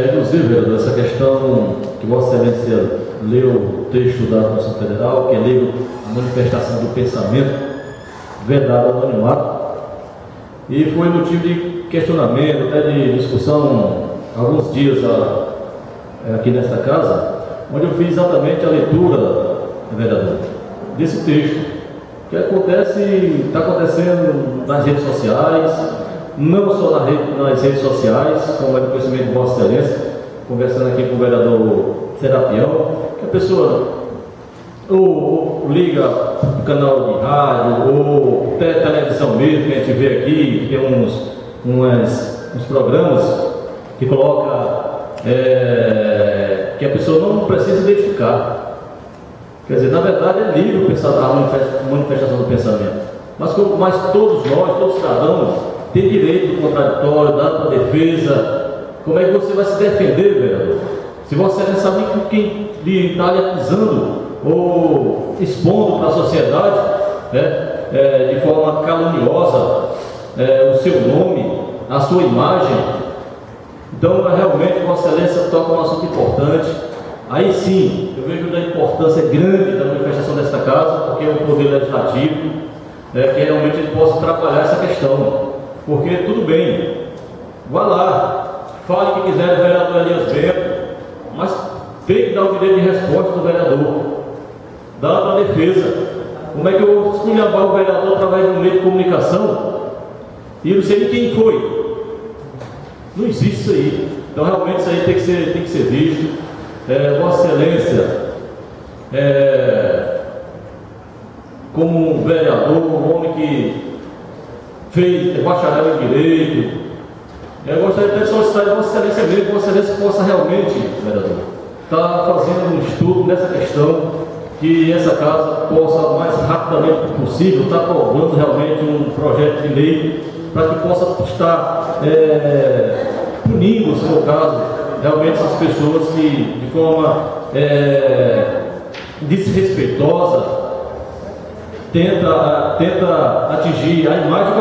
Inclusive, vereador, essa questão que Vossa Excelência leu o texto da Constituição Federal, que é livro a manifestação do pensamento, vedado ao anonimato, e foi motivo de questionamento, até de discussão, alguns dias aqui nesta casa, onde eu fiz exatamente a leitura, vereador, desse texto, que está acontecendo nas redes sociais, não só nas redes sociais, como é do conhecimento de Vossa Excelência, conversando aqui com o vereador Serapião, que a pessoa ou liga o canal de rádio, ou até televisão mesmo, que a gente vê aqui, tem uns programas que coloca que a pessoa não precisa identificar. Quer dizer, na verdade é livre a manifestação do pensamento, mas todos nós, todos cidadãos, tem direito do contraditório, dado para defesa. Como é que você vai se defender, vereador? Se você não sabe com quem está lhe acusando ou expondo para a sociedade, de forma caluniosa, o seu nome, a sua imagem. Então, realmente, Vossa Excelência toca um assunto importante. Aí sim, eu vejo a importância grande da manifestação desta casa, porque é um poder legislativo, que realmente ele possa trabalhar essa questão. Porque tudo bem, vá lá, fale o que quiser do vereador Elias Bento, mas tem que dar o direito de resposta do vereador, dá para a defesa. Como é que eu vou esculhambar o vereador através de um meio de comunicação e não sei de quem foi? Não existe isso aí. Então realmente isso aí tem que ser visto. Vossa Excelência, como um vereador, um homem que fez bacharel em Direito, eu gostaria até de solicitar a Vossa Excelência mesmo, que Vossa Excelência possa realmente, vereador, estar fazendo um estudo nessa questão, que essa casa possa, o mais rapidamente possível, estar aprovando realmente um projeto de lei, para que possa estar punindo, se for o caso, realmente essas pessoas que, de forma desrespeitosa, tenta atingir a imagem